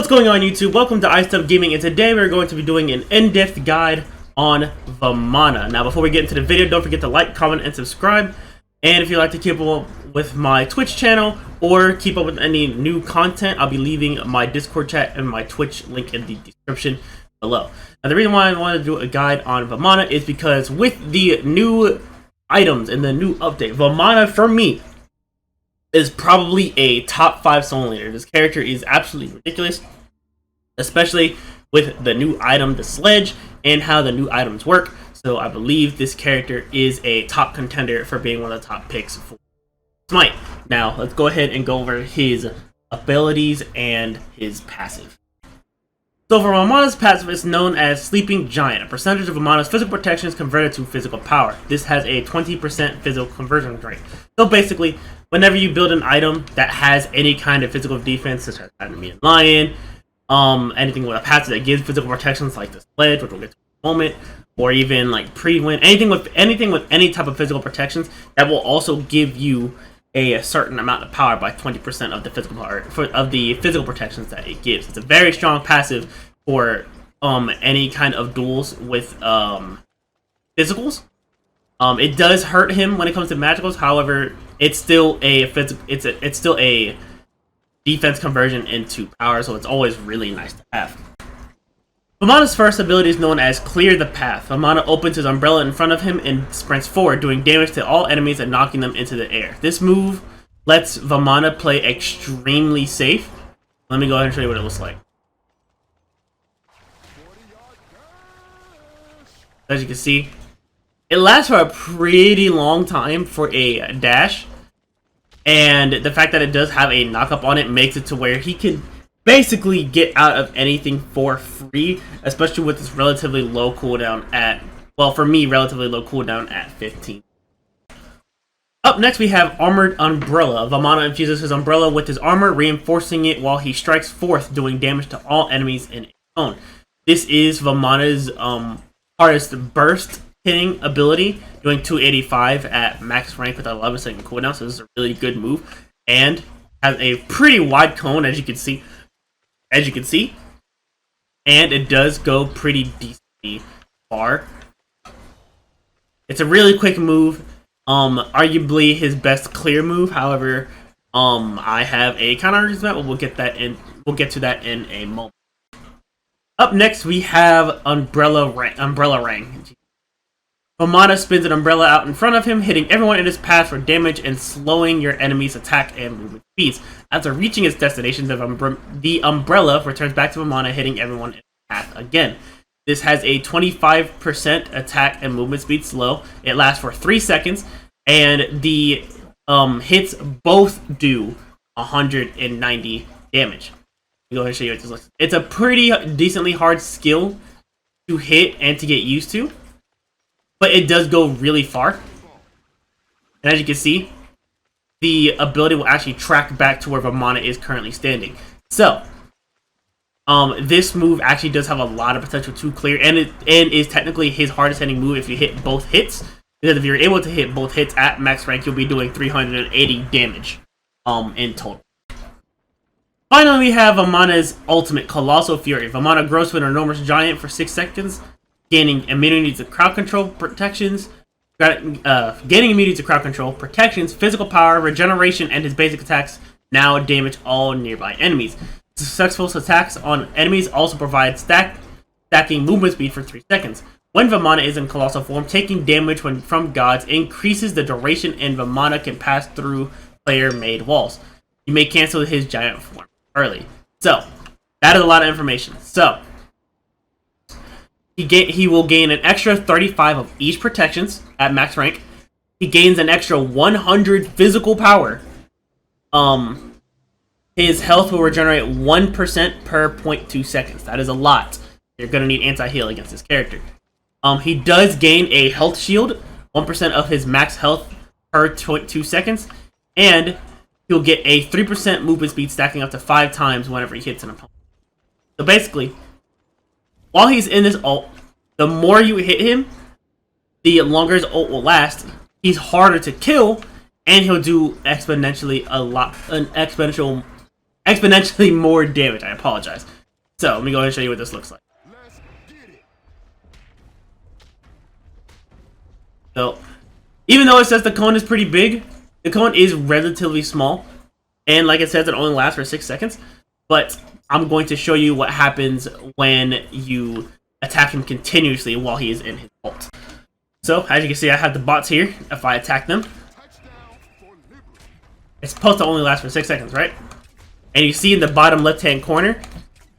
What's going on, YouTube? Welcome to NickopzGaming, and today we're going to be doing an in-depth guide on Vamana. Now, before we get into the video, don't forget to like, comment, and subscribe. And if you'd like to keep up with my Twitch channel or keep up with any new content, I'll be leaving my Discord chat and my Twitch link in the description below. Now, the reason why I wanted to do a guide on Vamana is because with the new items and the new update, Vamana, for me, is probably a top 5 soul leader. This character is absolutely ridiculous, especially with the new item, the sledge, and how the new items work. So I believe this character is a top contender for being one of the top picks for Smite. Now, let's go ahead and go over his abilities and his passive. So for Vamana's passive, it's known as Sleeping Giant. A percentage of Vamana's physical protection is converted to physical power. This has a 20% physical conversion rate. So basically, whenever you build an item that has any kind of physical defense, such as Iron Lion, anything with a passive that gives physical protections like the sledge, which we'll get to in a moment, or even like pre-win, anything with any type of physical protections, that will also give you a certain amount of power by 20% of the physical power of the physical protections that it gives. It's a very strong passive for any kind of duels with physicals. It does hurt him when it comes to magicals. However, it's still a it's still a defense conversion into power, so it's always really nice to have. Vamana's first ability is known as Clear the Path. Vamana opens his umbrella in front of him and sprints forward, doing damage to all enemies and knocking them into the air. This move lets Vamana play extremely safe. Let me go ahead and show you what it looks like. As you can see, it lasts for a pretty long time for a dash, and the fact that it does have a knockup on it makes it to where he can basically get out of anything for free, especially with this relatively low cooldown at, well, for me, relatively low cooldown at 15. Up next, we have Armored Umbrella. Vamana infuses his umbrella with his armor, reinforcing it while he strikes forth, doing damage to all enemies in its zone. This is Vamana's hardest burst hitting ability, doing 285 at max rank with 11-second cooldown, so this is a really good move, and has a pretty wide cone, as you can see, and it does go pretty decently far. It's a really quick move, arguably his best clear move. However, I have a counter argument, but we'll get to that in a moment. Up next, we have Umbrella Ring. Vamana spins an umbrella out in front of him, hitting everyone in his path for damage and slowing your enemy's attack and movement speeds. After reaching its destination, the umbrella returns back to Vamana, hitting everyone in his path again. This has a 25% attack and movement speed slow. It lasts for 3 seconds, and the hits both do 190 damage. Go ahead and show you what this looks like. It's a pretty decently hard skill to hit and to get used to, but it does go really far. And as you can see, the ability will actually track back to where Vamana is currently standing. So, this move actually does have a lot of potential to clear, and is technically his hardest hitting move if you hit both hits. Because if you're able to hit both hits at max rank, you'll be doing 380 damage in total. Finally, we have Vamana's ultimate, Colossal Fury. Vamana grows to an enormous giant for 6 seconds, gaining immunity to crowd control protections, physical power, regeneration, and his basic attacks now damage all nearby enemies. Successful attacks on enemies also provide stacking movement speed for 3 seconds. When Vamana is in colossal form, taking damage from gods increases the duration, and Vamana can pass through player-made walls. You may cancel his giant form early. So, that is a lot of information. So, he will gain an extra 35 of each protections at max rank. He gains an extra 100 physical power. His health will regenerate 1% per 0.2 seconds. That is a lot. You're going to need anti-heal against this character. He does gain a health shield, 1% of his max health per 0.2 seconds, and he'll get a 3% movement speed, stacking up to 5 times whenever he hits an opponent. So basically, while he's in this ult, the more you hit him, the longer his ult will last. He's harder to kill, and he'll do exponentially more damage. I apologize. So let me go ahead and show you what this looks like. So even though it says the cone is pretty big, the cone is relatively small. And like it says, it only lasts for 6 seconds. But I'm going to show you what happens when you attack him continuously while he is in his ult. So, as you can see, I have the bots here. If I attack them, it's supposed to only last for 6 seconds, right? And you see in the bottom left-hand corner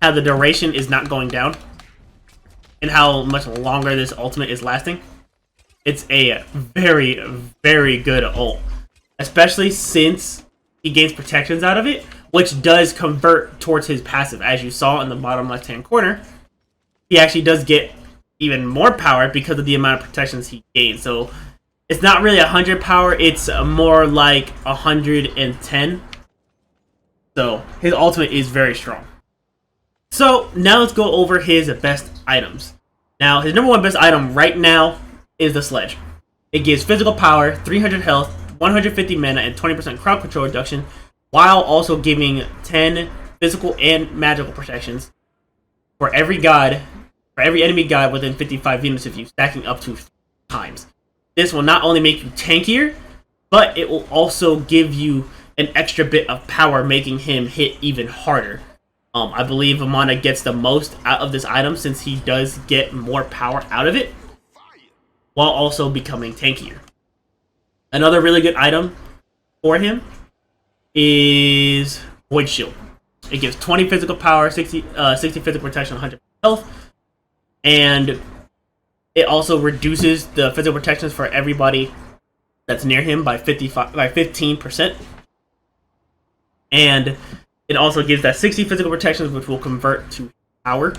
how the duration is not going down and how much longer this ultimate is lasting. It's a very, very good ult, especially since he gains protections out of it, which does convert towards his passive. As you saw in the bottom left-hand corner, he actually does get even more power because of the amount of protections he gains. So it's not really 100 power, it's more like 110. So his ultimate is very strong. So now let's go over his best items. Now his number one best item right now is the sledge. It gives physical power, 300 health, 150 mana, and 20% crowd control reduction, while also giving 10 physical and magical protections for every enemy god within 55 units of you, stacking up to 3 times. This will not only make you tankier, but it will also give you an extra bit of power, making him hit even harder. I believe Vamana gets the most out of this item since he does get more power out of it, while also becoming tankier. Another really good item for him is Void Shield. It gives 20 physical power, 60 physical protection, 100 health, and it also reduces the physical protections for everybody that's near him by 15%. And it also gives that 60 physical protections, which will convert to power.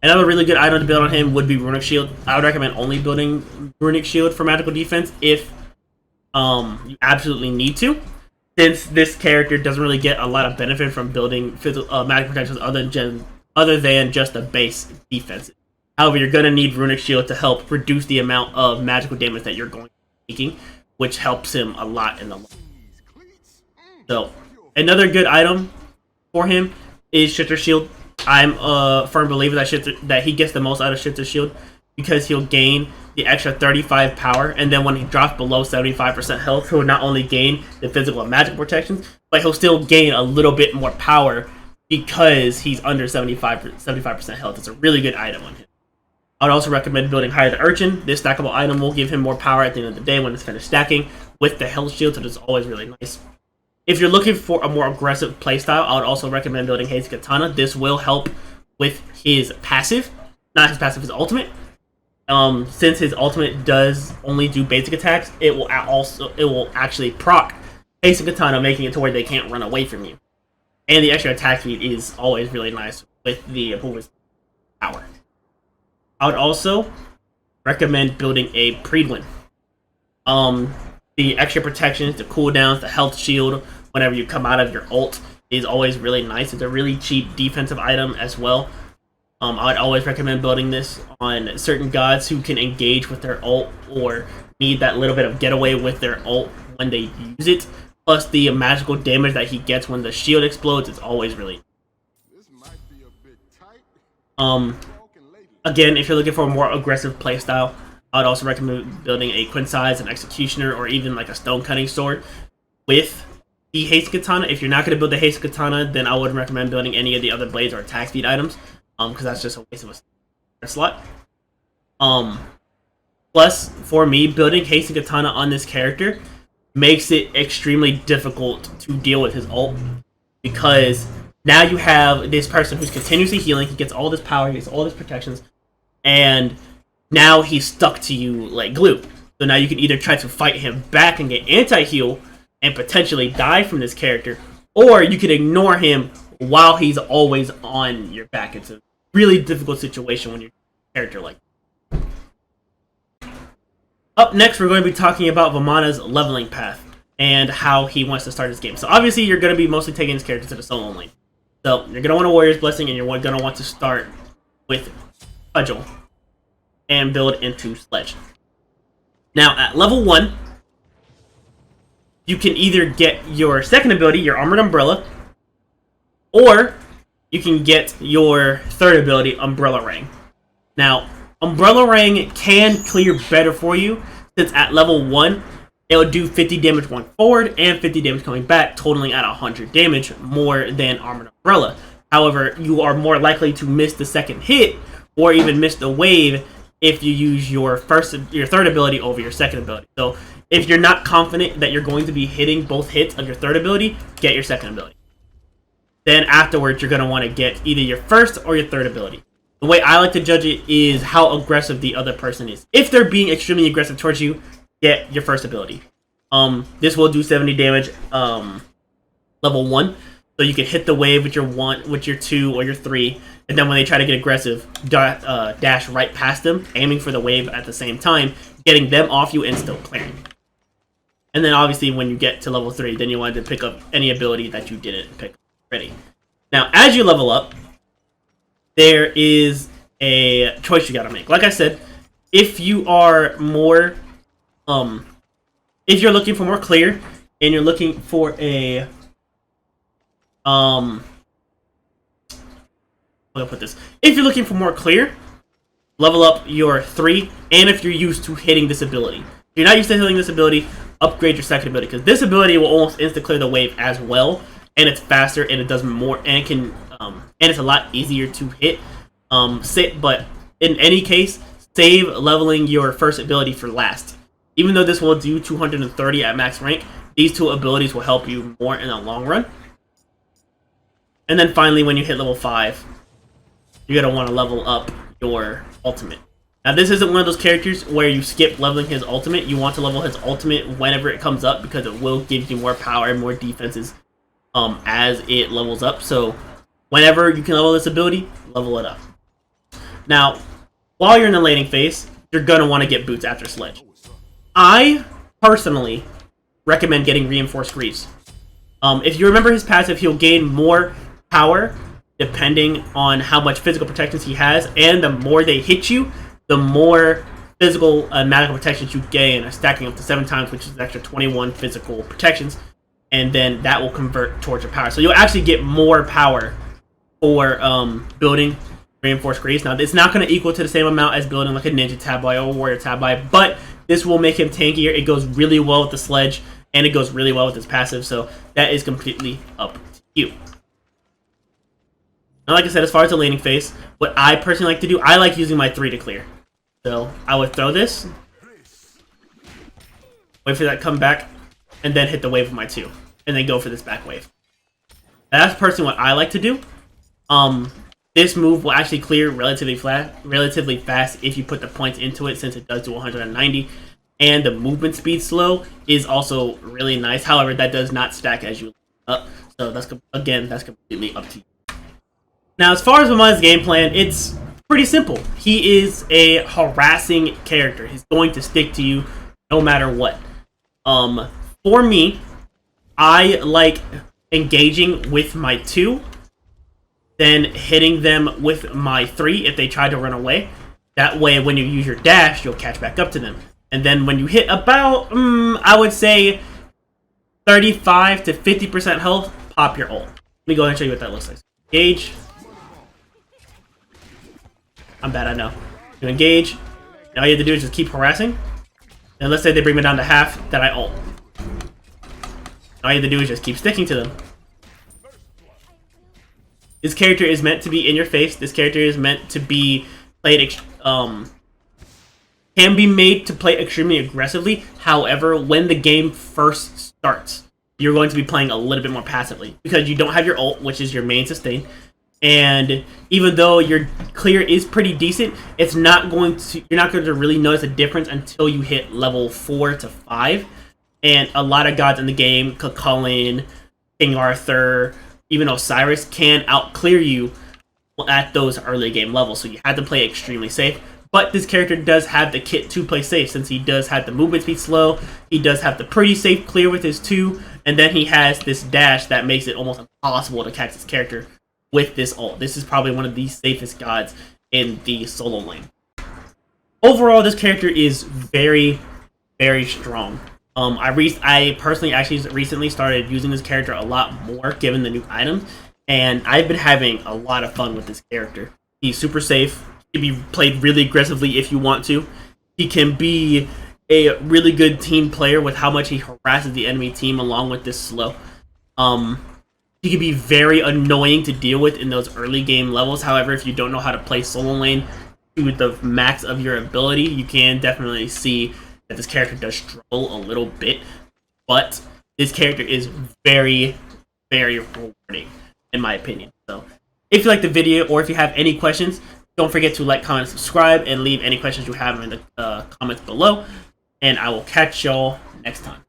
Another really good item to build on him would be Runic Shield. I would recommend only building Runic Shield for magical defense if you absolutely need to, since this character doesn't really get a lot of benefit from building magic protections other than just the base defense. However, you're going to need Runic Shield to help reduce the amount of magical damage that you're going to be taking, which helps him a lot in the long run. So, another good item for him is Shifter Shield. I'm a firm believer that he gets the most out of Shifter Shield because he'll gain the extra 35 power, and then when he drops below 75% health, he'll not only gain the physical and magical protections, but he'll still gain a little bit more power because he's under 75% health. It's a really good item on him. I would also recommend building Hire the Urchin. This stackable item will give him more power at the end of the day when it's finished stacking with the health shield, so it's always really nice. If you're looking for a more aggressive playstyle, I would also recommend building Haze Katana. This will help with his passive. Not his passive, his ultimate. Since his ultimate does only do basic attacks, it will actually proc Haze Katana, making it to where they can't run away from you. And the extra attack speed is always really nice with the movement power. I would also recommend building a Predwin. The extra protections, the cooldowns, the health shield whenever you come out of your ult is always really nice. It's a really cheap defensive item as well. I would always recommend building this on certain gods who can engage with their ult or need that little bit of getaway with their ult when they use it. Plus the magical damage that he gets when the shield explodes is always really Again, if you're looking for a more aggressive playstyle, I would also recommend building a Quinn Size, an Executioner, or even like a Stone Cutting Sword with the Haste Katana. If you're not going to build the Haste Katana, then I wouldn't recommend building any of the other blades or attack speed items, because that's just a waste of a slot. Plus, for me, building Haste Katana on this character makes it extremely difficult to deal with his ult, because now you have this person who's continuously healing, he gets all this power, he gets all this protections, and now he's stuck to you like glue. So now you can either try to fight him back and get anti-heal and potentially die from this character, or you can ignore him while he's always on your back. It's a really difficult situation when you're a character like that. Up next, we're going to be talking about Vamana's leveling path and how he wants to start his game. So obviously, you're going to be mostly taking this character to the solo lane. So you're going to want a Warrior's Blessing, and you're going to want to start with Cudgel and build into Sledge. Now, at level 1, you can either get your second ability, your Armored Umbrella, or you can get your third ability, Umbrella Ring. Now, Umbrella Ring can clear better for you, since at level 1, it will do 50 damage going forward and 50 damage coming back, totaling at 100 damage, more than Armored Umbrella. However, you are more likely to miss the second hit, or even miss the wave, if you use your third ability over your second ability. So, if you're not confident that you're going to be hitting both hits of your third ability, get your second ability. Then afterwards, you're going to want to get either your first or your third ability. The way I like to judge it is how aggressive the other person is. If they're being extremely aggressive towards you, get your first ability. This will do 70 damage level 1. So you can hit the wave with your 1, with your 2, or your 3. And then when they try to get aggressive, dash right past them, aiming for the wave at the same time, getting them off you and still clearing. And then obviously when you get to level 3, then you want to pick up any ability that you didn't pick up already. Now, as you level up, there is a choice you gotta make. Like I said, if you are more, if you're looking for more clear, and you're looking for a, how do I put this? If you're looking for more clear, level up your 3, and if you're used to hitting this ability. If you're not used to hitting this ability, upgrade your second ability, because this ability will almost insta clear the wave as well, and it's faster, and it does more, and it can, and it's a lot easier to hit. But in any case, save leveling your first ability for last. Even though this will do 230 at max rank, these two abilities will help you more in the long run. And then finally, when you hit level 5, you're going to want to level up your ultimate. Now, this isn't one of those characters where you skip leveling his ultimate. You want to level his ultimate whenever it comes up, because it will give you more power and more defenses as it levels up. So whenever you can level this ability, level it up. Now, while you're in the laning phase, you're going to want to get boots after Sledge. I personally recommend getting Reinforced Greaves. If you remember his passive, he'll gain more power depending on how much physical protections he has, and the more they hit you, the more physical magical protections you gain, stacking up to 7 times, which is an extra 21 physical protections, and then that will convert towards your power. So you'll actually get more power for building Reinforced Greaves. Now, it's not going to equal to the same amount as building like a Ninja Tabbai or Warrior Tabbai, but this will make him tankier. It goes really well with the Sledge, and it goes really well with his passive, so that is completely up to you. Now, like I said, as far as the laning phase, what I personally like to do, I like using my 3 to clear. So I would throw this, wait for that to come back, and then hit the wave with my 2, and then go for this back wave. That's personally what I like to do. This move will actually clear relatively fast if you put the points into it, since it does do 190. And the movement speed slow is also really nice. However, that does not stack as you up. So that's completely up to you. Now, as far as Vamana's game plan, it's pretty simple. He is a harassing character. He's going to stick to you no matter what. For me, I like engaging with my 2, then hitting them with my 3 if they try to run away. That way, when you use your dash, you'll catch back up to them. And then when you hit about, I would say, 35 to 50% health, pop your ult. Let me go ahead and show you what that looks like. Engage. I'm bad, I know. You engage. All you have to do is just keep harassing. And let's say they bring me down to half, then I ult. All you have to do is just keep sticking to them. This character is meant to be in your face. This character is meant to be played, can be made to play extremely aggressively. However, when the game first starts, you're going to be playing a little bit more passively, because you don't have your ult, which is your main sustain. And even though your clear is pretty decent, you're not going to really notice a difference until you hit level 4 to 5. And a lot of gods in the game, Cucullin, King Arthur, even Osiris, can out-clear you at those early game levels. So you have to play extremely safe. But this character does have the kit to play safe, since he does have the movement speed slow, he does have the pretty safe clear with his 2, and then he has this dash that makes it almost impossible to catch this character with this ult. This is probably one of the safest gods in the solo lane. Overall, this character is very, very strong. I personally actually recently started using this character a lot more given the new items, and I've been having a lot of fun with this character. He's super safe. He can be played really aggressively if you want to. He can be a really good team player with how much he harasses the enemy team along with this slow. He can be very annoying to deal with in those early game levels. However, if you don't know how to play solo lane to the max of your ability, you can definitely see that this character does struggle a little bit. But this character is very, very rewarding, in my opinion. So, if you like the video or if you have any questions, don't forget to like, comment, subscribe, and leave any questions you have in the comments below. And I will catch y'all next time.